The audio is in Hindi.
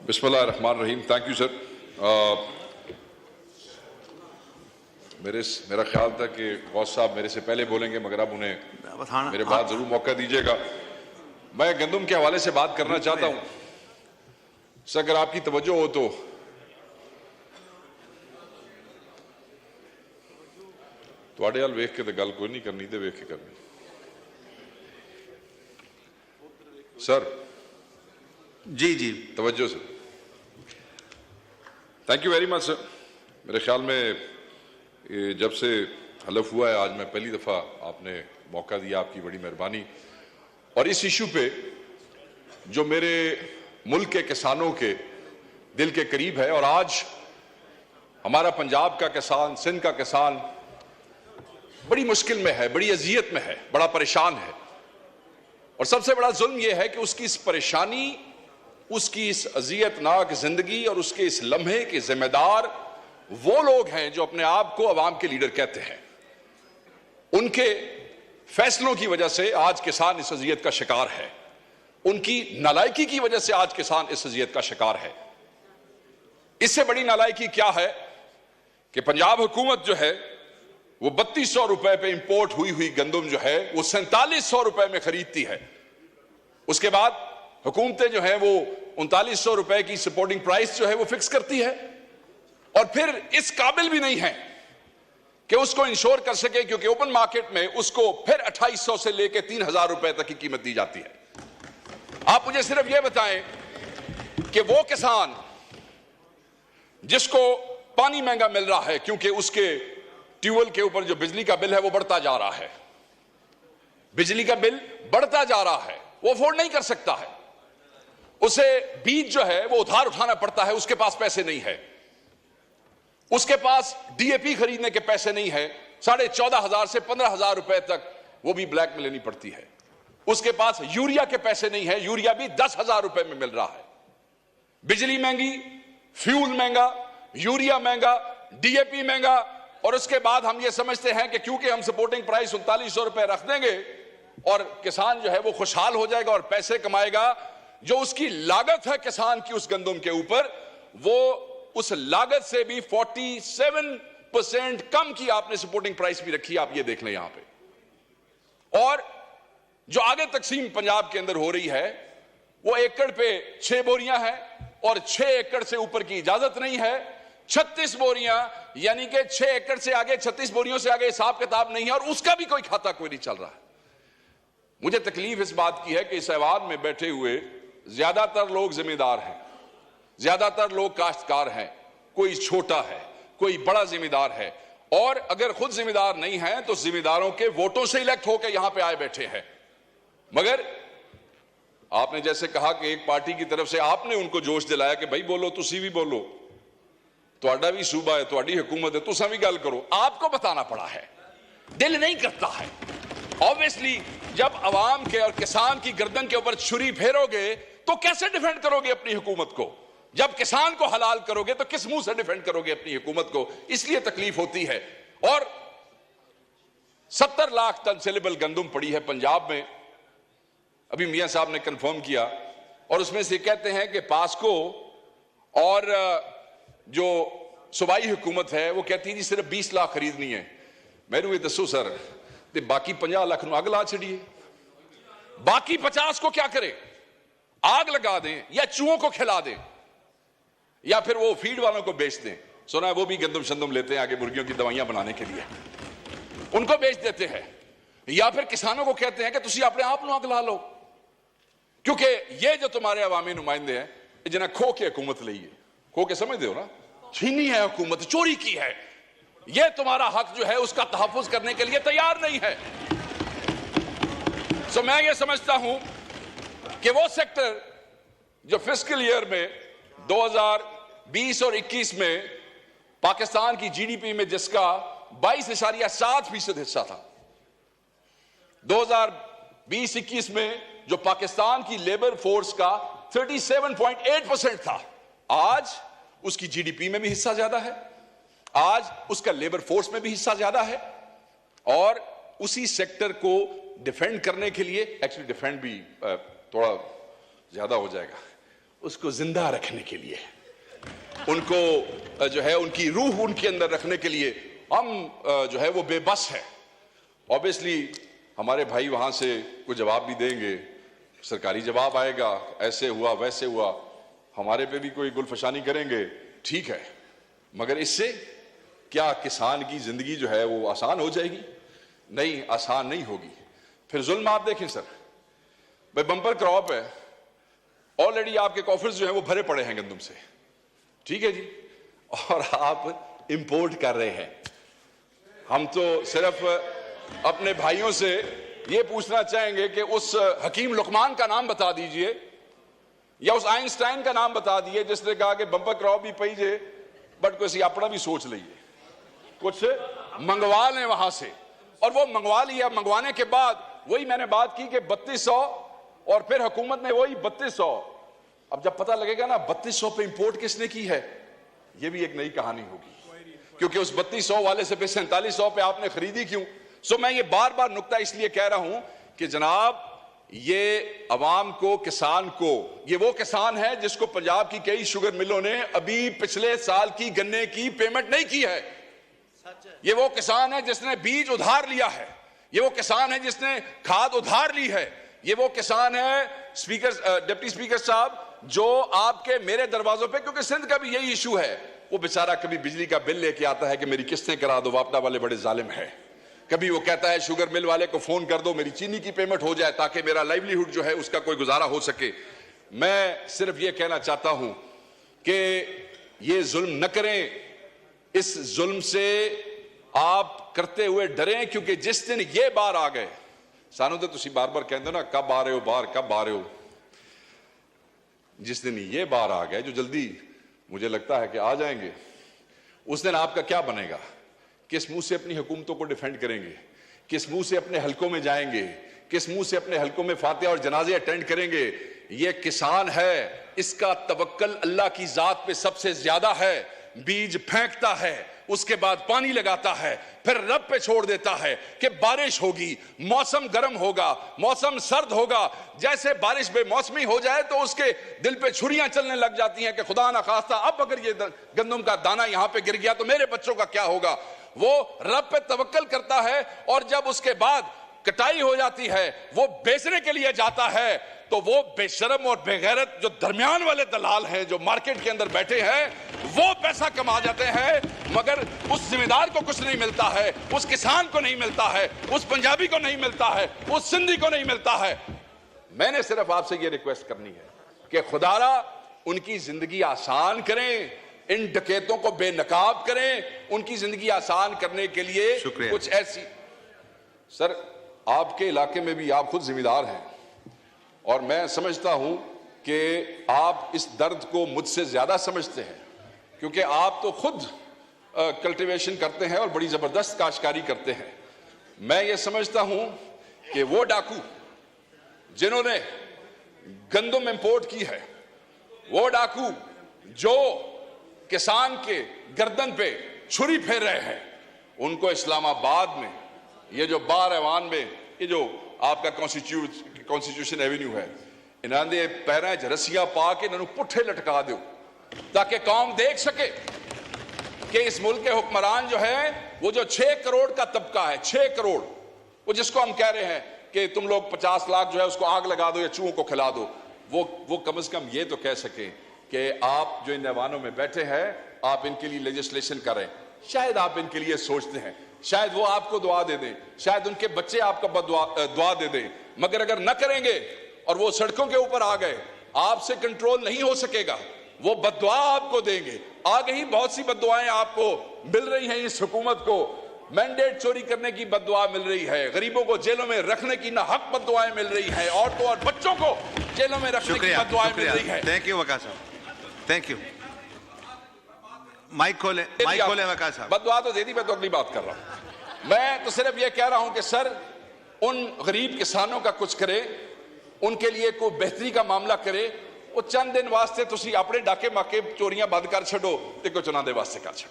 बिस्मिल्लाहिर्रहमानिर्रहीम। Thank you sir. मेरा ख्याल था कि बॉस साहब मेरे से पहले बोलेंगे, मगर अब उन्हें मेरे बाद जरूर मौका दीजिएगा। मैं गंदम के हवाले से बात करना चाहता हूं। सर अगर आपकी तवज्जो हो तो ਤੁਹਾਡੇ ਵੱਲ ਵੇਖ ਕੇ तो गल कोई नहीं करनी, तो वेख के करनी। सर जी जी तवज्जो sir. Thank you very much sir. मेरे ख्याल में जब से हलफ हुआ है, आज मैं पहली दफ़ा आपने मौका दिया, आपकी बड़ी मेहरबानी। और इस इशू पे जो मेरे मुल्क के किसानों के दिल के करीब है, और आज हमारा पंजाब का किसान, सिंध का किसान बड़ी मुश्किल में है, बड़ी अजियत में है, बड़ा परेशान है। और सबसे बड़ा जुल्म यह है कि उसकी इस परेशानी, उसकी इस अजियतनाक जिंदगी और उसके इस लम्हे के जिम्मेदार वो लोग हैं जो अपने आप को अवाम के लीडर कहते हैं। उनके फैसलों की वजह से आज किसान इस अजियत का शिकार है। उनकी नालायकी की वजह से आज किसान इस अजियत का शिकार है। इससे बड़ी नालायकी क्या है कि पंजाब हुकूमत जो है वो 3200 रुपए पे इंपोर्ट हुई गंदम जो है वो 4700 रुपए में खरीदती है। उसके बाद हुकूमतें जो है वो 3900 रुपए की सपोर्टिंग प्राइस जो है वो फिक्स करती है, और फिर इस काबिल भी नहीं है कि उसको इंश्योर कर सके, क्योंकि ओपन मार्केट में उसको फिर 2800 से लेकर 3000 रुपए तक की कीमत दी जाती है। आप मुझे सिर्फ यह बताएं कि वो किसान जिसको पानी महंगा मिल रहा है क्योंकि उसके ट्यूबवेल के ऊपर जो बिजली का बिल है वो बढ़ता जा रहा है, बिजली का बिल बढ़ता जा रहा है, वो अफोर्ड नहीं कर सकता है, उसे बीज जो है वो उधार उठाना पड़ता है, उसके पास पैसे नहीं है, उसके पास डीएपी खरीदने के पैसे नहीं है, 14,500 से 15,000 रुपए तक वो भी ब्लैक में लेनी पड़ती है, उसके पास यूरिया के पैसे नहीं है, यूरिया भी 10,000 रुपए में मिल रहा है। बिजली महंगी, फ्यूल महंगा, यूरिया महंगा, डीएपी महंगा, और उसके बाद हम ये समझते हैं कि क्योंकि हम सपोर्टिंग प्राइस 3900 रुपए रख देंगे और किसान जो है वो खुशहाल हो जाएगा और पैसे कमाएगा। जो उसकी लागत है किसान की उस गंदम के ऊपर, वो उस लागत से भी 47% कम की आपने सपोर्टिंग प्राइस भी रखी है। आप ये देख लें यहां पे। और जो आगे तकसीम पंजाब के अंदर हो रही है वो एकड़ पे 6 बोरियां हैं और 6 एकड़ से ऊपर की इजाजत नहीं है। 36 बोरियां, यानी कि 6 एकड़ से आगे, 36 बोरियों से आगे हिसाब किताब नहीं है, और उसका भी कोई खाता कोई नहीं चल रहा है। मुझे तकलीफ इस बात की है कि इस ऐवान में बैठे हुए ज्यादातर लोग जिम्मेदार हैं, ज्यादातर लोग काश्तकार हैं, कोई छोटा है, कोई बड़ा जिम्मेदार है, और अगर खुद जिम्मेदार नहीं है तो जिम्मेदारों के वोटों से इलेक्ट होकर यहां पे आए बैठे हैं। मगर आपने जैसे कहा कि एक पार्टी की तरफ से आपने उनको जोश दिलाया कि भाई बोलो, तुसी भी बोलो, तुहाडा भी सूबा है, तुहाडी हुकूमत है, तुसा भी गल करो। आपको बताना पड़ा है, दिल नहीं करता है। ऑब्वियसली जब अवाम के और किसान की गर्दन के ऊपर छुरी फेरोगे तो कैसे डिफेंड करोगे अपनी हुकूमत को? जब किसान को हलाल करोगे तो किस मुंह से डिफेंड करोगे अपनी हुकूमत को? इसलिए तकलीफ होती है। और 70 लाख टन सेलेबल गंदम पड़ी है पंजाब में, अभी मियां साहब ने कंफर्म किया, और उसमें से कहते हैं कि पास्को और जो सूबाई हुकूमत है वो कहती है जी सिर्फ 20 लाख खरीदनी है। मैनू ये दसो सर, ते बाकी 50 लाख नूं अग ला छड़िए, बाकी 50 को क्या करें? आग लगा दें या चूहों को खिला दें या फिर वो फीड वालों को बेच दें। सुना है वो भी गंदम शंदम लेते हैं आगे मुर्गियों की दवाइयां बनाने के लिए, उनको बेच देते हैं। या फिर किसानों को कहते हैं कि तुसी अपने आप नूं अग ला लो, क्योंकि ये जो तुम्हारे अवामी नुमाइंदे हैं जिन्हें खो के हुकूमत ली है, खो के समझते हो ना, छीनी है हुकूमत, चोरी की है, ये तुम्हारा हक जो है उसका तहफ्फुज करने के लिए तैयार नहीं है। सो मैं ये समझता हूं कि वो सेक्टर जो फिस्कल ईयर में 2020 और 21 में पाकिस्तान की जीडीपी में जिसका 22.7% हिस्सा था, 2020-21 में जो पाकिस्तान की लेबर फोर्स का 37.8% था, आज उसकी जीडीपी में भी हिस्सा ज्यादा है, आज उसका लेबर फोर्स में भी हिस्सा ज्यादा है। और उसी सेक्टर को डिफेंड करने के लिए, एक्चुअली डिफेंड भी थोड़ा ज्यादा हो जाएगा, उसको जिंदा रखने के लिए, उनको जो है उनकी रूह उनके अंदर रखने के लिए हम जो है वो बेबस है। ऑब्वियसली हमारे भाई वहां से कोई जवाब भी देंगे, सरकारी जवाब आएगा, ऐसे हुआ वैसे हुआ, हमारे पे भी कोई गुलफशानी करेंगे, ठीक है, मगर इससे क्या किसान की जिंदगी जो है वो आसान हो जाएगी? नहीं, आसान नहीं होगी। फिर जुल्म आप देखें सर, भाई बम्पर क्रॉप है, ऑलरेडी आपके कॉफर्स जो है वो भरे पड़े हैं गंदम से, ठीक है जी, और आप इंपोर्ट कर रहे हैं। हम तो सिर्फ अपने भाइयों से ये पूछना चाहेंगे कि उस हकीम लुकमान का नाम बता दीजिए या उस आइंस्टाइन का नाम बता दीजिए जिसने कहा कि बंपर क्रॉप भी पई जे बट कोई अपना भी सोच लीजिए, कुछ मंगवा लें वहां से, और वो मंगवा लिया। मंगवाने के बाद वही मैंने बात की कि 3200 और फिर हुकूमत ने वही 3200, अब जब पता लगेगा ना 3200 पे इंपोर्ट किसने की है, ये भी एक नई कहानी होगी, क्योंकि उस 3200 वाले से फिर 4700 पे आपने खरीदी क्यों? सो मैं ये बार बार नुक्ता इसलिए कह रहा हूं कि जनाब ये अवाम को, किसान को, ये वो किसान है जिसको पंजाब की कई शुगर मिलों ने अभी पिछले साल की गन्ने की पेमेंट नहीं की है। ये वो किसान है जिसने बीज उधार लिया है, ये वो किसान है जिसने खाद उधार ली है, ये वो किसान है स्पीकर, डिप्टी स्पीकर साहब, जो आपके मेरे दरवाजों पे, क्योंकि सिंध का भी यही इशू है, वो बेचारा कभी बिजली का बिल लेके आता है कि मेरी किस्तें करा दो, वापडा वाले बड़े जालिम है। कभी वो कहता है शुगर मिल वाले को फोन कर दो मेरी चीनी की पेमेंट हो जाए ताकि मेरा लाइवलीहुड जो है उसका कोई गुजारा हो सके। मैं सिर्फ ये कहना चाहता हूं कि ये जुल्म न करें, इस जुल्म से आप करते हुए डरें, क्योंकि जिस दिन ये बार आ गए, सानू तो तुसी बार बार कहते हो ना कब आ रहे हो बाहर, कब आ रहे हो, जिस दिन ये बार आ गए, जो जल्दी मुझे लगता है कि आ जाएंगे, उस दिन आपका क्या बनेगा? किस मुंह से अपनी हुकूमतों को डिफेंड करेंगे? किस मुंह से अपने हलकों में जाएंगे? किस मुंह से अपने हलकों में फातिहा और जनाजे अटेंड करेंगे? ये किसान है, इसका तवक्कल अल्लाह की जात पे सबसे ज्यादा है। बीज फेंकता है, उसके बाद पानी लगाता है, फिर रब पे छोड़ देता है कि बारिश होगी, मौसम गर्म होगा, मौसम सर्द होगा। जैसे बारिश बेमौसमी हो जाए तो उसके दिल पे छुरियां चलने लग जाती हैं कि खुदा ना खास्ता अब अगर ये गंदम का दाना यहां पे गिर गया तो मेरे बच्चों का क्या होगा। वो रब पे तवक्कल करता है, और जब उसके बाद कटाई हो जाती है, वो बेचने के लिए जाता है, तो वो बेशरम और बेगैरत जो दरमियान वाले दलाल हैं, जो मार्केट के अंदर बैठे हैं, वो पैसा कमा जाते हैं, मगर उस जिम्मेदार को कुछ नहीं मिलता है, उस किसान को नहीं मिलता है, उस पंजाबी को नहीं मिलता है, उस सिंधी को नहीं मिलता है। मैंने सिर्फ आपसे ये रिक्वेस्ट करनी है कि खुदारा उनकी जिंदगी आसान करें, इन डकैतों को बेनकाब करें, उनकी जिंदगी आसान करने के लिए कुछ ऐसी। सर आपके इलाके में भी आप खुद जिम्मेदार हैं, और मैं समझता हूं कि आप इस दर्द को मुझसे ज्यादा समझते हैं, क्योंकि आप तो खुद कल्टीवेशन करते हैं और बड़ी जबरदस्त काश्तकारी करते हैं। मैं ये समझता हूं कि वो डाकू जिन्होंने गंदम इंपोर्ट की है, वो डाकू जो किसान के गर्दन पे छुरी फेर रहे हैं, उनको इस्लामाबाद में ये जो बार ऐवान में ये जो आपका कॉन्स्टिट्यूशन एवेन्यू है, इन्होंने पैरों च रस्सियां पा के इन्होंने पुट्ठे लटका दो, ताकि कौम देख सके कि इस मुल्क के हुक्मरान जो है, वो जो 6 करोड़ का तबका है, 6 करोड़, वो जिसको हम कह रहे हैं कि तुम लोग 50 लाख जो है उसको आग लगा दो या चूहों को खिला दो, वो कम से कम ये तो कह सके कि आप जो इन ऐवानों में बैठे हैं, आप इनके लिए लेजिस्लेशन करें। शायद आप इनके लिए सोचते हैं, शायद वो आपको दुआ दे दें, शायद उनके बच्चे आपको दुआ दे दें, मगर अगर न करेंगे और वो सड़कों के ऊपर आ गए, आपसे कंट्रोल नहीं हो सकेगा, वो बद्दुआ आपको देंगे। आगे ही बहुत सी बद्दुआएं आपको मिल रही हैं, इस हुकूमत को मैंडेट चोरी करने की बद्दुआ मिल रही है, गरीबों को जेलों में रखने की ना हक बद्दुआएं मिल रही है, औरतों और बच्चों को जेलों में रखने की बद्दुआएं मिल रही है। थैंक यू वक़ार साहब, थैंक यू। माइक खोले वक़ार साहब। बद्दुआ तो दे दी, मैं तो अगली बात कर रहा हूं। मैं तो सिर्फ ये कह रहा हूं कि सर उन गरीब किसानों का कुछ करे, उनके लिए कोई बेहतरी का मामला करे। वो चंद दिन वास्ते तुसी अपने डाके माके चोरियां बंद कर छो, ते कुछ उन्हां दे वास्ते कर छो।